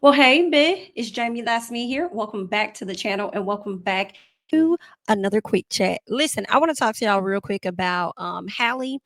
Well, hey, B, it's JamiThatsMe here. Welcome back to the channel and welcome back to another quick chat. Listen, I want to talk to y'all real quick about Halle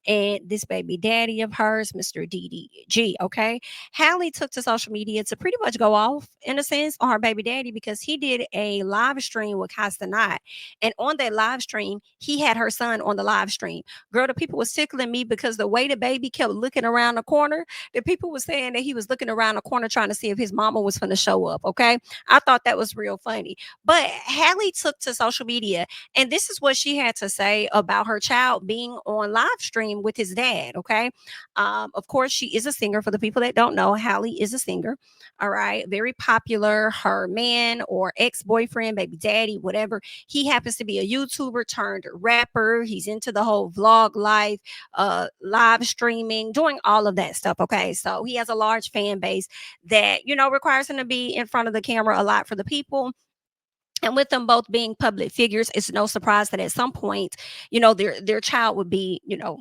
and this baby daddy of hers, Mr. DDG. Okay. Halle took to social media to pretty much go off in a sense on her baby daddy because he did a live stream with Costa Knott. And on that live stream, he had her son on the live stream. Girl, the people was tickling me because the way the baby kept looking around the corner, the people were saying that he was looking around the corner trying to see if his mama was going to show up. Okay. I thought that was real funny. But Halle took to social media, and this is what she had to say about her child being on live stream with his dad. Okay. Of course, she is a singer. For the people that don't know, Halle is a singer. All right. Very popular. Her man or ex boyfriend, baby daddy, whatever, he happens to be a YouTuber turned rapper. He's into the whole vlog life, live streaming, doing all of that stuff. Okay. So he has a large fan base that, requires him to be in front of the camera a lot for the people. And with them both being public figures, it's no surprise that at some point, their child would be,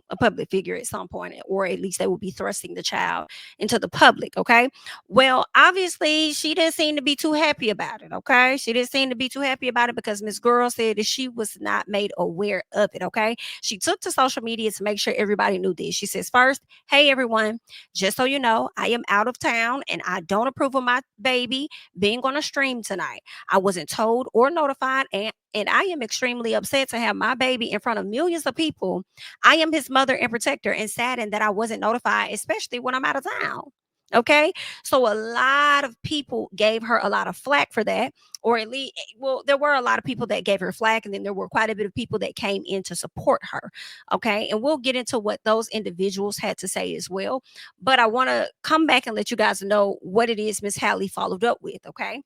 a public figure at some point, or at least they would be thrusting the child into the public. Okay. Well, obviously, she didn't seem to be too happy about it. Okay. She didn't seem to be too happy about it because Miss Girl said that she was not made aware of it. Okay. She took to social media to make sure everybody knew this. She says, first, hey, everyone, just so you know, I am out of town and I don't approve of my baby being on a stream tonight. I wasn't told or notified, and I am extremely upset to have my baby in front of millions of people. I am his mother and protector and saddened that I wasn't notified, especially when I'm out of town. Okay. So a lot of people gave her a lot of flack for that, or at least, well, there were a lot of people that gave her flack, and then there were quite a bit of people that came in to support her. Okay. And we'll get into what those individuals had to say as well. But I want to come back and let you guys know what it is Miss Halle followed up with. Okay.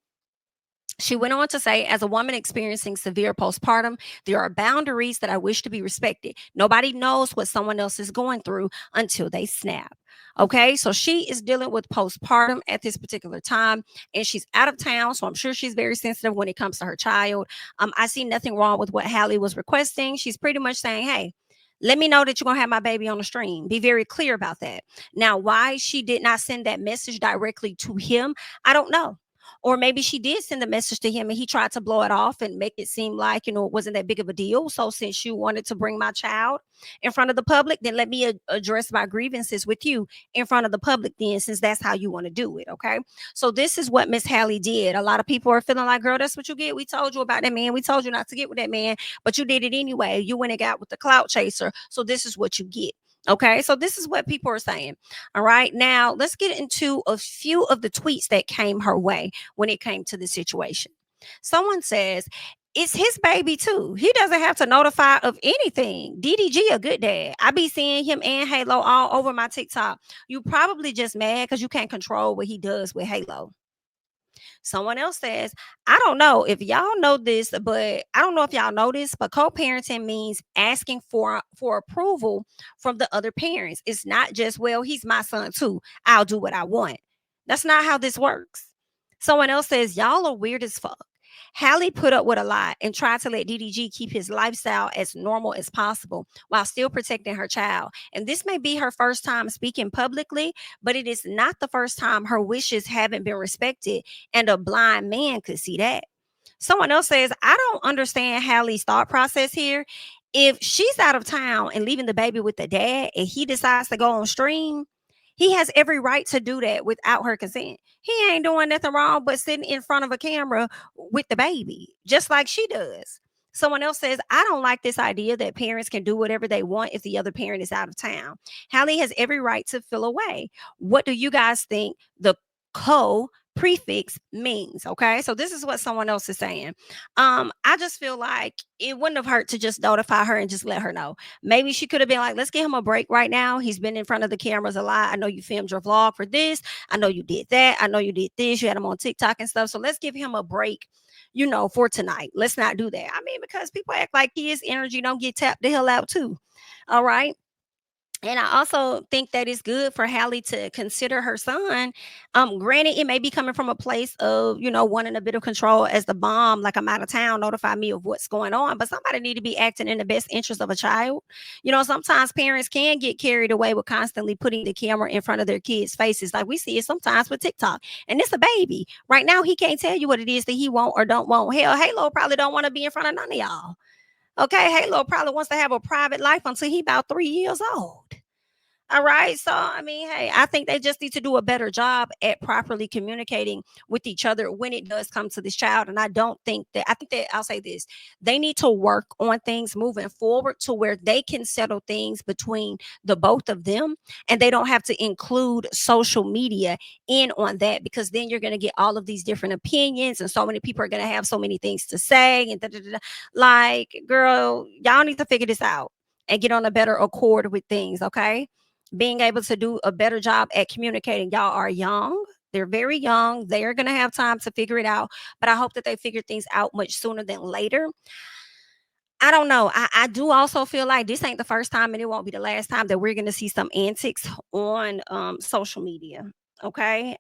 She went on to say, as a woman experiencing severe postpartum, there are boundaries that I wish to be respected. Nobody knows what someone else is going through until they snap. Okay, so she is dealing with postpartum at this particular time, and she's out of town. So I'm sure she's very sensitive when it comes to her child. I see nothing wrong with what Halle was requesting. She's pretty much saying, hey, let me know that you're going to have my baby on the stream. Be very clear about that. Now, why she did not send that message directly to him, I don't know. Or maybe she did send a message to him and he tried to blow it off and make it seem like, it wasn't that big of a deal. So since you wanted to bring my child in front of the public, then let me address my grievances with you in front of the public then, since that's how you want to do it. Okay. So this is what Miss Halle did. A lot of people are feeling like, girl, that's what you get. We told you about that man. We told you not to get with that man, but you did it anyway. You went and got with the clout chaser. So this is what you get. Okay, so this is what people are saying. All right, now let's get into a few of the tweets that came her way when it came to the situation. Someone says, it's his baby too. He doesn't have to notify of anything. DDG a good dad. I be seeing him and Halo all over my TikTok. You probably just mad because you can't control what he does with Halo. Someone else says, I don't know if y'all know this, but I don't know if y'all know this, but co-parenting means asking for approval from the other parents. It's not just, well, he's my son too. I'll do what I want. That's not how this works. Someone else says, y'all are weird as fuck. Halle put up with a lot and tried to let DDG keep his lifestyle as normal as possible while still protecting her child. And this may be her first time speaking publicly, but it is not the first time her wishes haven't been respected, and a blind man could see that. Someone else says, I don't understand Halle's thought process here. If she's out of town and leaving the baby with the dad and he decides to go on stream, he has every right to do that without her consent. He ain't doing nothing wrong but sitting in front of a camera with the baby, just like she does. Someone else says, I don't like this idea that parents can do whatever they want if the other parent is out of town. Halle has every right to feel away. What do you guys think the co prefix means? Okay, so this is what someone else is saying. I just feel like it wouldn't have hurt to just notify her and just let her know. Maybe she could have been like, let's give him a break right now. He's been in front of the cameras a lot. I know you filmed your vlog for this. I know you did that. I know you did this. You had him on TikTok and stuff. So let's give him a break, for tonight. Let's not do that. I mean, because people act like his energy don't get tapped the hell out too. All right. And I also think that it's good for Halle to consider her son. Granted, it may be coming from a place of, wanting a bit of control as the bomb, like I'm out of town, notify me of what's going on. But somebody need to be acting in the best interest of a child. Sometimes parents can get carried away with constantly putting the camera in front of their kids' faces. Like we see it sometimes with TikTok. And it's a baby. Right now, he can't tell you what it is that he want or don't want. Hell, Halo probably don't want to be in front of none of y'all. Okay, Halo probably wants to have a private life until he about 3 years old. All right. So, I mean, hey, I think they just need to do a better job at properly communicating with each other when it does come to this child. And I think that I'll say this, they need to work on things moving forward to where they can settle things between the both of them. And they don't have to include social media in on that, because then you're going to get all of these different opinions and so many people are going to have so many things to say. And da, da, da, da. Like, girl, y'all need to figure this out and get on a better accord with things. Okay, being able to do a better job at communicating. Y'all are young. They're very young. They're going to have time to figure it out. But I hope that they figure things out much sooner than later. I don't know. I do also feel like this ain't the first time and it won't be the last time that we're going to see some antics on social media. Okay.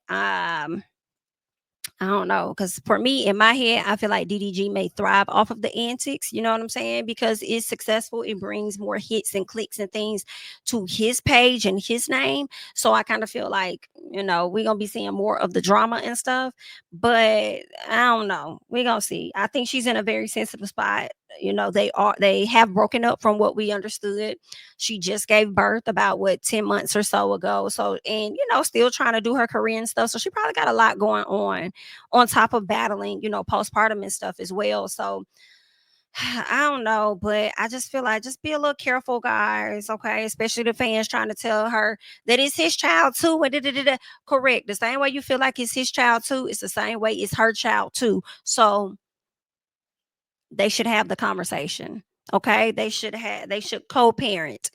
I don't know, because for me, in my head, I feel like DDG may thrive off of the antics. You know what I'm saying? Because it's successful, it brings more hits and clicks and things to his page and his name. So I kind of feel like, we're gonna be seeing more of the drama and stuff. But I don't know. We're gonna see. I think she's in a very sensitive spot. They have broken up from what we understood. She just gave birth about what 10 months or so ago. So, and still trying to do her career and stuff. So she probably got a lot going on top of battling, postpartum and stuff as well. So I don't know, but I just feel like just be a little careful, guys. Okay, especially the fans trying to tell her that it's his child too. And correct. The same way you feel like it's his child too, it's the same way it's her child too. So they should have the conversation. Okay, they should co-parent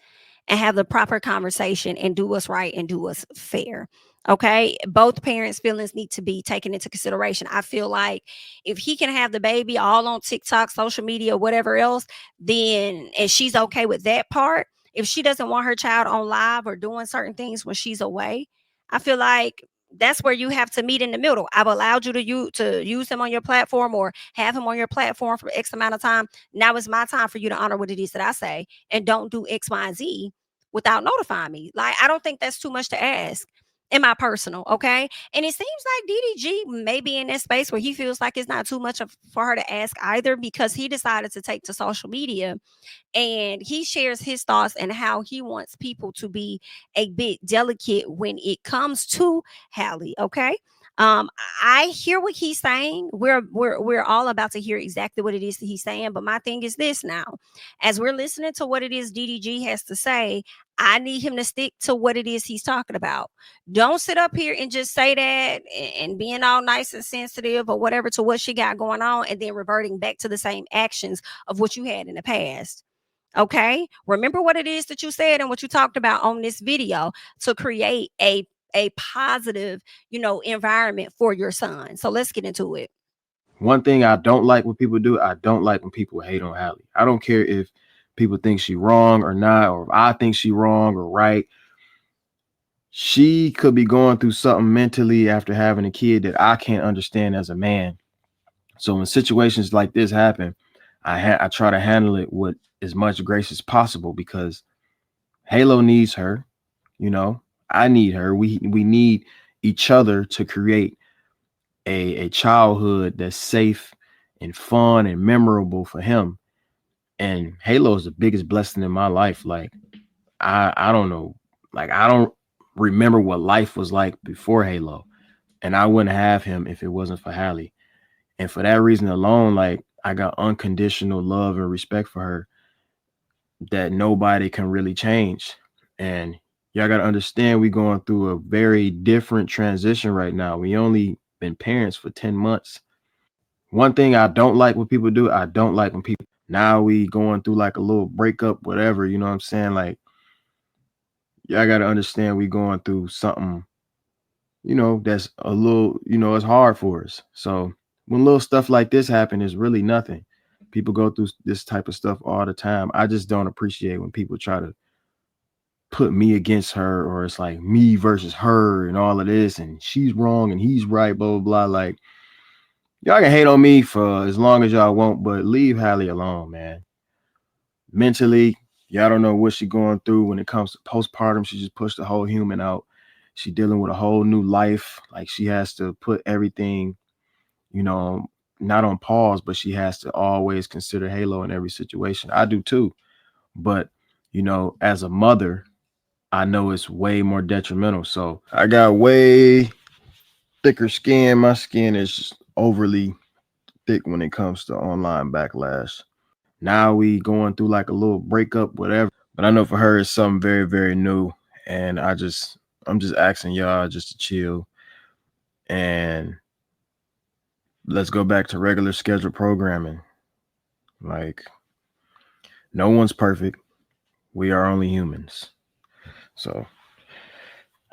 and have the proper conversation and do what's right and do what's fair. Okay, both parents' feelings need to be taken into consideration. I feel like if he can have the baby all on TikTok, social media, whatever else, then and she's okay with that part. If she doesn't want her child on live or doing certain things when she's away, I feel like that's where you have to meet in the middle. I've allowed you to use him on your platform or have him on your platform for X amount of time. Now it's my time for you to honor what it is that I say and don't do X, Y, and Z without notifying me. Like, I don't think that's too much to ask in my personal, okay? And it seems like DDG may be in that space where he feels like it's not too much for her to ask either, because he decided to take to social media and he shares his thoughts and how he wants people to be a bit delicate when it comes to Halle. Okay. Um, I hear what he's saying. We're all about to hear exactly what it is that he's saying. But my thing is this now, as we're listening to what it is DDG has to say, I need him to stick to what it is he's talking about. Don't sit up here and just say that and being all nice and sensitive or whatever to what she got going on and then reverting back to the same actions of what you had in the past. Okay, remember what it is that you said and what you talked about on this video to create a positive, environment for your son. So let's get into it. One thing I don't like when people do, I don't like when people hate on Halle. I don't care if people think she wrong or not, or if I think she wrong or right. She could be going through something mentally after having a kid that I can't understand as a man. So when situations like this happen, I try to handle it with as much grace as possible because Halo needs her, you know. I need her. We need each other to create a childhood that's safe and fun and memorable for him. And Halo is the biggest blessing in my life. Like I don't know, like I don't remember what life was like before Halo, and I wouldn't have him if it wasn't for Halle. And for that reason alone, like I got unconditional love and respect for her that nobody can really change. And y'all got to understand, we going through a very different transition right now. We only been parents for 10 months. One thing I don't like when people do, I don't like when people now we going through like a little breakup, whatever, you know what I'm saying? Like, y'all got to understand we going through something, that's a little, it's hard for us. So when little stuff like this happen, it's really nothing. People go through this type of stuff all the time. I just don't appreciate when people try to put me against her, or it's like me versus her and all of this, and she's wrong and he's right, blah, blah, blah. Like, y'all can hate on me for as long as y'all want, but leave Halle alone, man. Mentally, y'all don't know what she's going through when it comes to postpartum. She just pushed the whole human out. She dealing with a whole new life. Like, she has to put everything, you know, not on pause, but she has to always consider Halo in every situation. I do too. But, you know, as a mother, I know it's way more detrimental. So I got way thicker skin. My skin is just overly thick when it comes to online backlash. Now we going through like a little breakup, whatever. But I know for her it's something very, very new. And I'm just asking y'all just to chill and let's go back to regular scheduled programming. Like, no one's perfect. We are only humans. So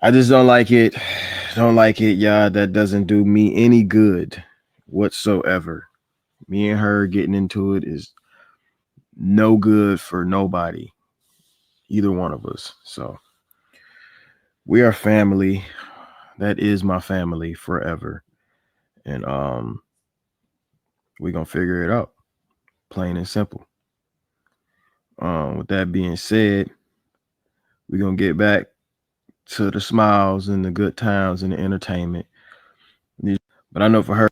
I just don't like it. Don't like it, y'all. That doesn't do me any good whatsoever. Me and her getting into it is no good for nobody, either one of us. So we are family. That is my family forever. And we're gonna figure it out, plain and simple. With that being said, we're gonna get back to the smiles and the good times and the entertainment. But I know for her,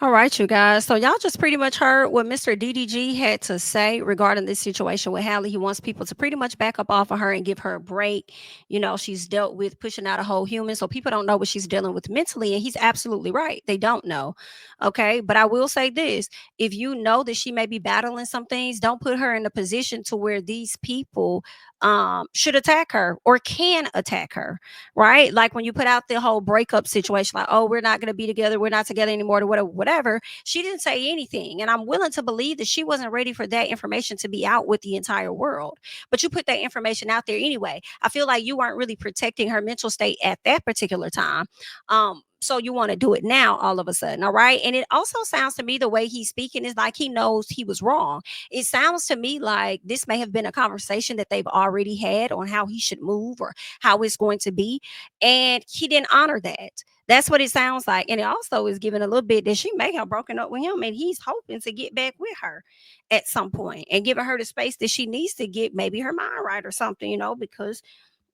All right, you guys. So y'all just pretty much heard what Mr. DDG had to say regarding this situation with Halle. He wants people to pretty much back up off of her and give her a break. You know, she's dealt with pushing out a whole human, so people don't know what she's dealing with mentally, and he's absolutely right. They don't know. Okay, but I will say this: if you know that she may be battling some things, don't put her in a position to where these people should attack her or can attack her, right? Like when you put out the whole breakup situation, like, oh, we're not going to be together, we're not together anymore, or whatever. She didn't say anything, and I'm willing to believe that she wasn't ready for that information to be out with the entire world. But you put that information out there anyway. I feel like you weren't really protecting her mental state at that particular time. So you want to do it now all of a sudden, all right? And it also sounds to me the way he's speaking is like he knows he was wrong. It sounds to me like this may have been a conversation that they've already had on how he should move or how it's going to be, and he didn't honor that. That's what it sounds like. And it also is giving a little bit that she may have broken up with him and he's hoping to get back with her at some point and giving her the space that she needs to get maybe her mind right or something, you know, because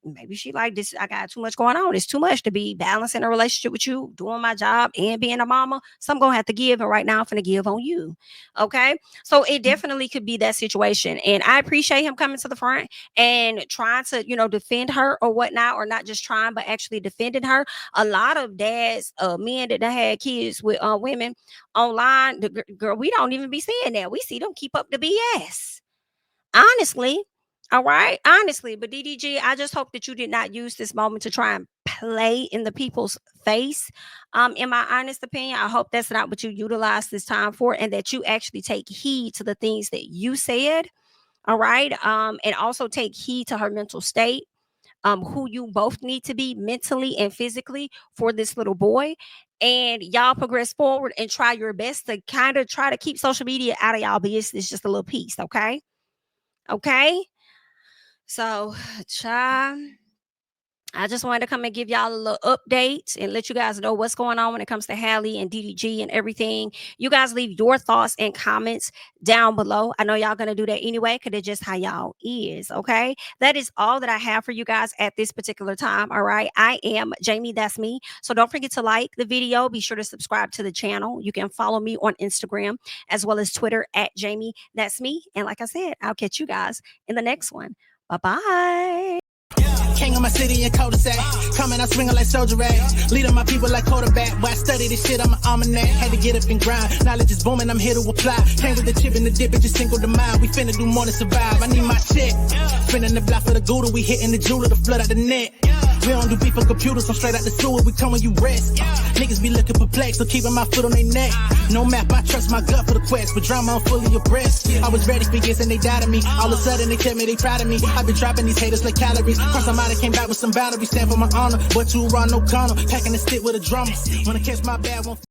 maybe she like this. I got too much going on. It's too much to be balancing a relationship with you, doing my job and being a mama. So I'm gonna have to give, and right now I'm gonna give on you. Okay. So it definitely could be that situation. And I appreciate him coming to the front and trying to, you know, defend her or whatnot, or not just trying, but actually defending her. A lot of dads, men that done had kids with women online, girl, we don't even be seeing that. We see them keep up the BS. Honestly. All right. Honestly. But DDG, I just hope that you did not use this moment to try and play in the people's face. In my honest opinion, I hope that's not what you utilize this time for, and that you actually take heed to the things that you said. All right. And also take heed to her mental state. Who you both need to be mentally and physically for this little boy. And y'all progress forward and try your best to kind of try to keep social media out of y'all business just a little piece. Okay. Okay. So, child, I just wanted to come and give y'all a little update and let you guys know what's going on when it comes to Halle and DDG and everything. You guys leave your thoughts and comments down below. I know y'all going to do that anyway, because it's just how y'all is, okay? That is all that I have for you guys at this particular time, all right? I am Jami, that's me. So don't forget to like the video. Be sure to subscribe to the channel. You can follow me on Instagram as well as Twitter at Jami, that's me. And like I said, I'll catch you guys in the next one. Bye-bye. King of my city and cul-de-sac. Coming out swinging like soldier rags. Leading my people like quarterback. Boy, I study this shit, I'm an almanac. Had to get up and grind. Knowledge is booming, I'm here to apply. Came with the chip and the dip, it just single the mind. We finna do more than survive. I need my check. Finna the block for the gouda. We hitting the jeweler, the flood out the net. We don't do beef on computers, I'm straight out the sewer. We come when you rest. Niggas be looking perplexed, so keeping my foot on their neck. No map, I trust my gut for the quest. With drama, I'm fully abreast. I was ready for years and they doubted me. All of a sudden they tell me they proud of me. I've been dropping these haters like calories. Cross them out and came back with some boundaries. Stand for my honor, but you run no corner. Packing the stick with a drummer. Wanna catch my bad, won't